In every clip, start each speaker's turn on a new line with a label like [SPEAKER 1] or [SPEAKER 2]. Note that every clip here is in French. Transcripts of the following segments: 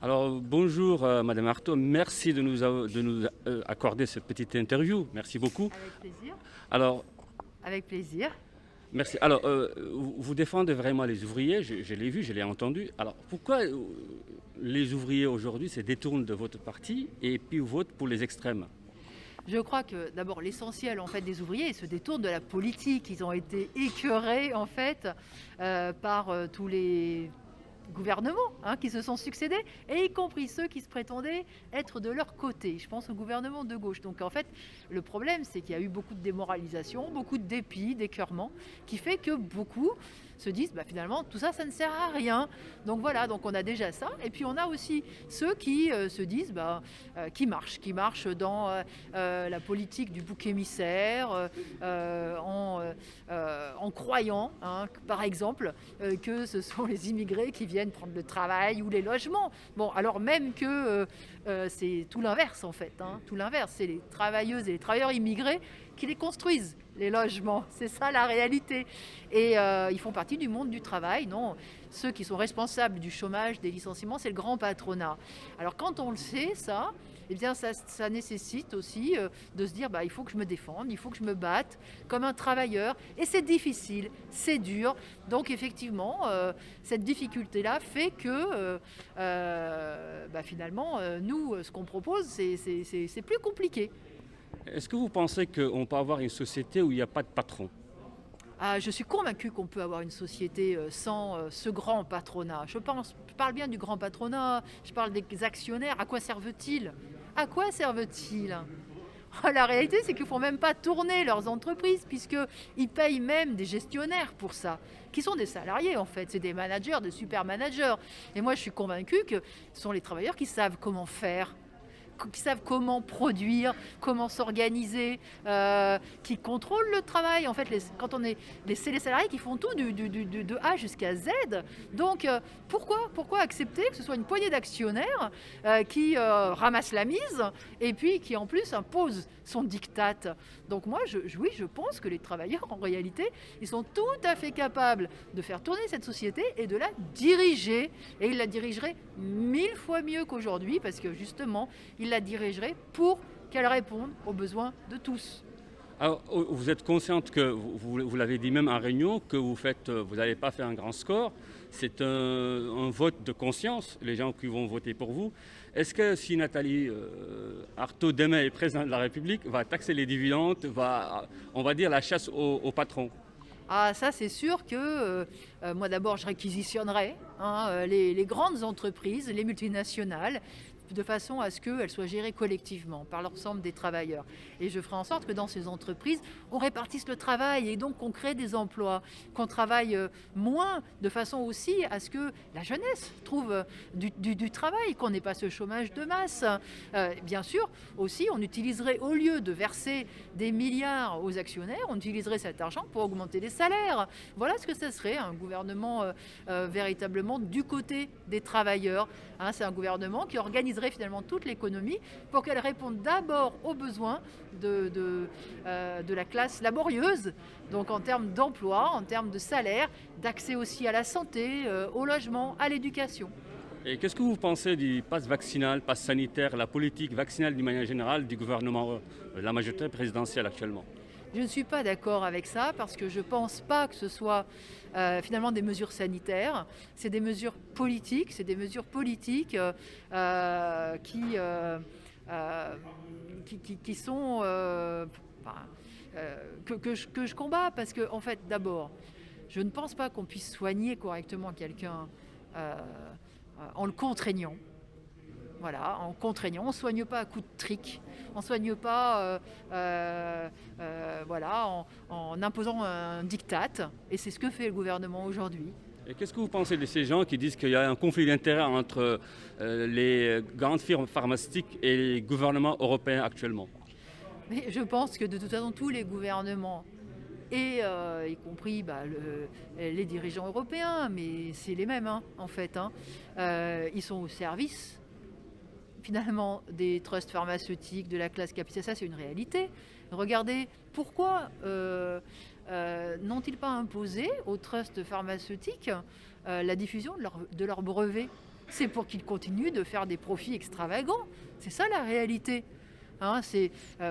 [SPEAKER 1] Alors, bonjour Madame Artaud, merci de nous accorder cette petite interview. Merci beaucoup.
[SPEAKER 2] Avec plaisir.
[SPEAKER 1] Alors,
[SPEAKER 2] Avec plaisir.
[SPEAKER 1] merci. Alors, vous défendez vraiment les ouvriers, je l'ai vu, je l'ai entendu. Alors, pourquoi les ouvriers aujourd'hui se détournent de votre parti et puis votent pour les extrêmes?
[SPEAKER 2] Je crois que d'abord l'essentiel en fait des ouvriers ils se détournent de la politique. Ils ont été écœurés en fait par tous les gouvernements qui se sont succédés, et y compris ceux qui se prétendaient être de leur côté. Je pense au gouvernement de gauche. Donc en fait, le problème, c'est qu'il y a eu beaucoup de démoralisation, beaucoup de dépit, d'écœurement, qui fait que beaucoup se disent finalement tout ça, ça ne sert à rien. Donc voilà, donc on a déjà ça. Et puis on a aussi ceux qui se disent qui marchent dans la politique du bouc émissaire, en croyant, par exemple, que ce sont les immigrés qui viennent prendre le travail ou les logements. Bon, alors même que c'est tout l'inverse en fait. Tout l'inverse, c'est les travailleuses et les travailleurs immigrés qui les construisent, les logements. C'est ça la réalité. Et ils font partie du monde du travail. Non, ceux qui sont responsables du chômage, des licenciements, c'est le grand patronat. Alors quand on le sait, ça, eh bien ça nécessite aussi de se dire il faut que je me défende, il faut que je me batte comme un travailleur. Et c'est difficile, c'est dur. Donc effectivement, cette difficulté-là fait que finalement, nous, ce qu'on propose, c'est plus compliqué.
[SPEAKER 1] Est-ce que vous pensez qu'on peut avoir une société où il n'y a pas de patron?
[SPEAKER 2] Ah, je suis convaincue qu'on peut avoir une société sans ce grand patronat. Je parle bien du grand patronat, je parle des actionnaires. À quoi servent-ils? À quoi servent-ils? La réalité, c'est qu'ils ne font même pas tourner leurs entreprises, puisqu'ils payent même des gestionnaires pour ça, qui sont des salariés en fait, c'est des managers, des super managers. Et moi, je suis convaincue que ce sont les travailleurs qui savent comment faire, qui savent comment produire, comment s'organiser, qui contrôlent le travail. En fait, c'est les salariés qui font tout de A jusqu'à Z. Donc, pourquoi accepter que ce soit une poignée d'actionnaires qui ramassent la mise et puis qui en plus impose son diktat? Donc moi, oui, je pense que les travailleurs, en réalité, ils sont tout à fait capables de faire tourner cette société et de la diriger. Et ils la dirigeraient 1000 fois mieux qu'aujourd'hui, parce que justement, ils la dirigeraient pour qu'elle réponde aux besoins de tous.
[SPEAKER 1] Alors, vous êtes consciente que, vous l'avez dit même en réunion, que vous n'allez pas faire un grand score. C'est un vote de conscience, les gens qui vont voter pour vous. Est-ce que si Nathalie Arthaud demain est présidente de la République, va taxer les dividendes, on va dire la chasse aux patrons?
[SPEAKER 2] Ah, ça, c'est sûr que moi, d'abord, je réquisitionnerai les grandes entreprises, les multinationales, de façon à ce qu'elles soient gérées collectivement par l'ensemble des travailleurs. Et je ferai en sorte que dans ces entreprises, on répartisse le travail et donc qu'on crée des emplois, qu'on travaille moins, de façon aussi à ce que la jeunesse trouve du travail, qu'on n'ait pas ce chômage de masse. Bien sûr, aussi, on utiliserait, au lieu de verser des milliards aux actionnaires, on utiliserait cet argent pour augmenter les salaires. Voilà ce que ça serait, un gouvernement véritablement du côté des travailleurs. C'est un gouvernement qui organiserait finalement toute l'économie pour qu'elle réponde d'abord aux besoins de la classe laborieuse, donc en termes d'emploi, en termes de salaire, d'accès aussi à la santé, au logement, à l'éducation.
[SPEAKER 1] Et qu'est-ce que vous pensez du pass vaccinal, pass sanitaire, la politique vaccinale d'une manière générale du gouvernement, la majorité présidentielle actuellement?
[SPEAKER 2] Je ne suis pas d'accord avec ça, parce que je ne pense pas que ce soit finalement des mesures sanitaires. C'est des mesures politiques, qui sont que je combats, parce que en fait, d'abord, je ne pense pas qu'on puisse soigner correctement quelqu'un en le contraignant. Voilà, en contraignant. On ne soigne pas à coups de trick. On ne soigne pas en imposant un diktat. Et c'est ce que fait le gouvernement aujourd'hui.
[SPEAKER 1] Et qu'est-ce que vous pensez de ces gens qui disent qu'il y a un conflit d'intérêts entre les grandes firmes pharmaceutiques et les gouvernements européens actuellement?
[SPEAKER 2] Mais je pense que de toute façon, tous les gouvernements, et y compris les dirigeants européens, mais c'est les mêmes en fait, ils sont au service finalement des trusts pharmaceutiques, de la classe capitaliste. Ça, c'est une réalité. Regardez, pourquoi n'ont-ils pas imposé aux trusts pharmaceutiques la diffusion de leurs brevets? C'est pour qu'ils continuent de faire des profits extravagants. C'est ça la réalité. Hein,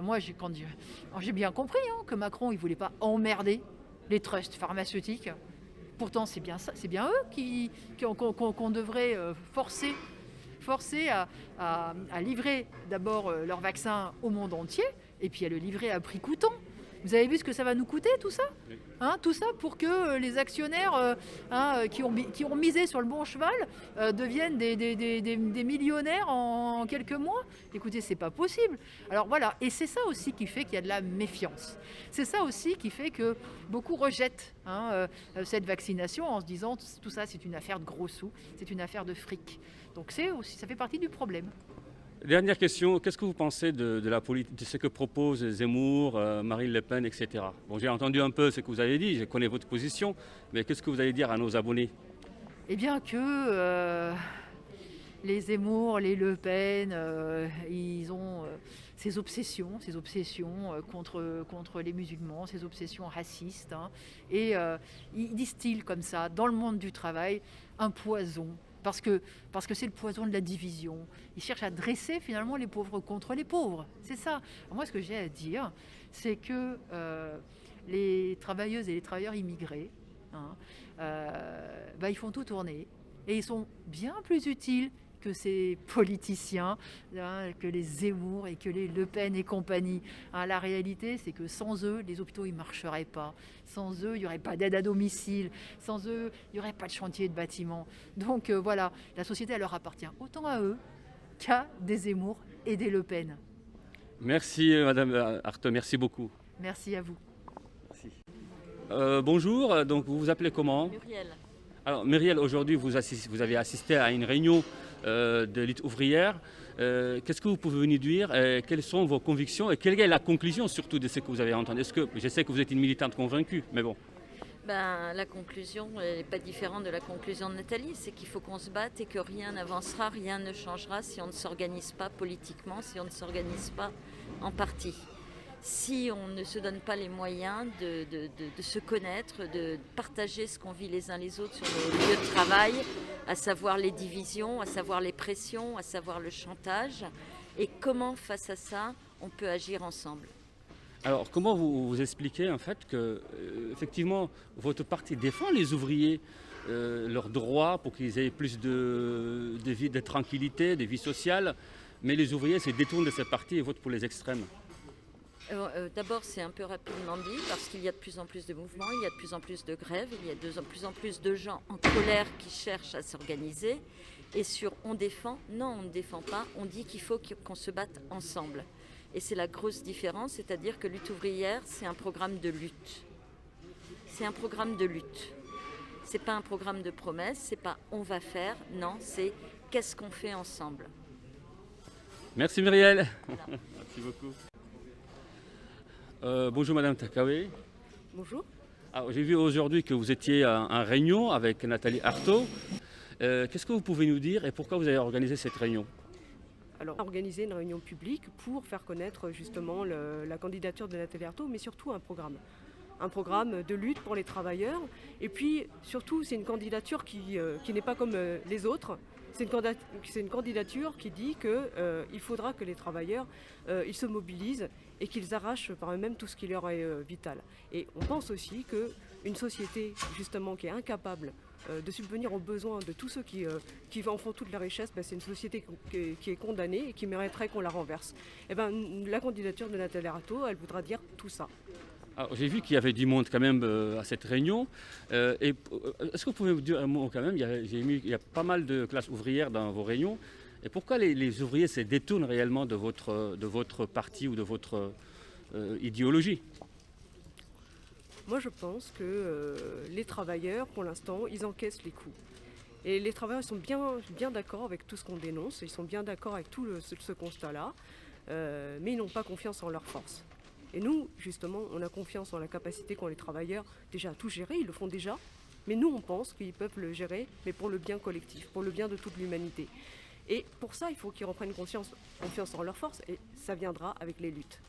[SPEAKER 2] moi, alors, j'ai bien compris que Macron, il ne voulait pas emmerder les trusts pharmaceutiques. Pourtant, c'est bien ça, c'est bien eux qu'on devrait forcer à livrer d'abord leur vaccin au monde entier et puis à le livrer à prix coûtant. Vous avez vu ce que ça va nous coûter, tout ça ? Tout ça pour que les actionnaires qui ont misé sur le bon cheval deviennent des millionnaires en quelques mois. Écoutez, c'est pas possible. Alors voilà, et c'est ça aussi qui fait qu'il y a de la méfiance. C'est ça aussi qui fait que beaucoup rejettent cette vaccination en se disant tout ça c'est une affaire de gros sous, c'est une affaire de fric. Donc ça fait partie du problème.
[SPEAKER 1] Dernière question, qu'est-ce que vous pensez de ce que proposent Zemmour, Marine Le Pen, etc. Bon, j'ai entendu un peu ce que vous avez dit, je connais votre position, mais qu'est-ce que vous allez dire à nos abonnés ?
[SPEAKER 2] Eh bien que les Zemmour, les Le Pen, ils ont ces obsessions contre les musulmans, ces obsessions racistes, et ils distillent comme ça, dans le monde du travail, un poison. Parce que c'est le poison de la division. Ils cherchent à dresser finalement les pauvres contre les pauvres. C'est ça. Alors moi, ce que j'ai à dire, c'est que les travailleuses et les travailleurs immigrés, ils font tout tourner. Et ils sont bien plus utiles que ces politiciens, que les Zemmour et que les Le Pen et compagnie. La réalité, c'est que sans eux, les hôpitaux ne marcheraient pas. Sans eux, il n'y aurait pas d'aide à domicile. Sans eux, il n'y aurait pas de chantier de bâtiment. Donc voilà, la société, elle leur appartient autant à eux qu'à des Zemmour et des Le Pen.
[SPEAKER 1] Merci Madame Harte, merci beaucoup.
[SPEAKER 2] Merci à vous.
[SPEAKER 1] Merci. Bonjour, donc vous vous appelez comment ?
[SPEAKER 3] Muriel.
[SPEAKER 1] Alors Muriel, aujourd'hui vous avez assisté à une réunion de lutte ouvrière. Qu'est-ce que vous pouvez nous dire ? Quelles sont vos convictions et quelle est la conclusion surtout de ce que vous avez entendu ? Je sais que vous êtes une militante convaincue, mais bon.
[SPEAKER 3] La conclusion n'est pas différente de la conclusion de Nathalie, c'est qu'il faut qu'on se batte et que rien n'avancera, rien ne changera si on ne s'organise pas politiquement, si on ne s'organise pas en parti. Si on ne se donne pas les moyens de se connaître, de partager ce qu'on vit les uns les autres sur nos lieux de travail, à savoir les divisions, à savoir les pressions, à savoir le chantage, et comment face à ça on peut agir ensemble.
[SPEAKER 1] Alors comment vous expliquez en fait que effectivement votre parti défend les ouvriers, leurs droits pour qu'ils aient plus de vie, de tranquillité, de vie sociale, mais les ouvriers se détournent de ce parti et votent pour les extrêmes ?
[SPEAKER 3] D'abord, c'est un peu rapidement dit parce qu'il y a de plus en plus de mouvements, il y a de plus en plus de grèves, il y a de plus en plus de gens en colère qui cherchent à s'organiser. Et sur on défend, non, on ne défend pas, on dit qu'il faut qu'on se batte ensemble. Et c'est la grosse différence, c'est-à-dire que Lutte ouvrière, c'est un programme de lutte. C'est un programme de lutte. C'est pas un programme de promesses, c'est pas on va faire, non, c'est qu'est-ce qu'on fait ensemble.
[SPEAKER 1] Merci Muriel.
[SPEAKER 3] Voilà.
[SPEAKER 1] Merci beaucoup. Bonjour Madame Takawe.
[SPEAKER 4] Bonjour.
[SPEAKER 1] Alors, j'ai vu aujourd'hui que vous étiez en réunion avec Nathalie Arthaud. Qu'est-ce que vous pouvez nous dire et pourquoi vous avez organisé cette réunion ?
[SPEAKER 4] Alors, on a organisé une réunion publique pour faire connaître justement la candidature de Nathalie Arthaud, mais surtout un programme. Un programme de lutte pour les travailleurs. Et puis, surtout, c'est une candidature qui n'est pas comme les autres. C'est une candidature qui dit qu'il faudra que les travailleurs ils se mobilisent et qu'ils arrachent par eux-mêmes tout ce qui leur est vital. Et on pense aussi qu'une société justement qui est incapable de subvenir aux besoins de tous ceux qui en font toute la richesse, c'est une société qui est condamnée et qui mériterait qu'on la renverse. Et la candidature de Nathalie Arthaud, elle voudra dire tout ça.
[SPEAKER 1] Alors, j'ai vu qu'il y avait du monde quand même à cette réunion. Est-ce que vous pouvez me dire un mot quand même ? Il y a pas mal de classes ouvrières dans vos réunions. Et pourquoi les ouvriers se détournent réellement de votre parti ou de votre idéologie ?
[SPEAKER 4] Moi, je pense que les travailleurs, pour l'instant, ils encaissent les coups. Et les travailleurs sont bien d'accord avec tout ce qu'on dénonce. Ils sont bien d'accord avec tout ce constat-là. Mais ils n'ont pas confiance en leur force. Et nous, justement, on a confiance en la capacité qu'ont les travailleurs déjà à tout gérer, ils le font déjà. Mais nous, on pense qu'ils peuvent le gérer, mais pour le bien collectif, pour le bien de toute l'humanité. Et pour ça, il faut qu'ils reprennent confiance en leur force, et ça viendra avec les luttes.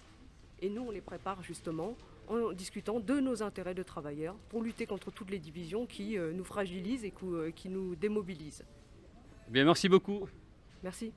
[SPEAKER 4] Et nous, on les prépare justement en discutant de nos intérêts de travailleurs pour lutter contre toutes les divisions qui nous fragilisent et qui nous démobilisent.
[SPEAKER 1] Bien, merci beaucoup.
[SPEAKER 4] Merci.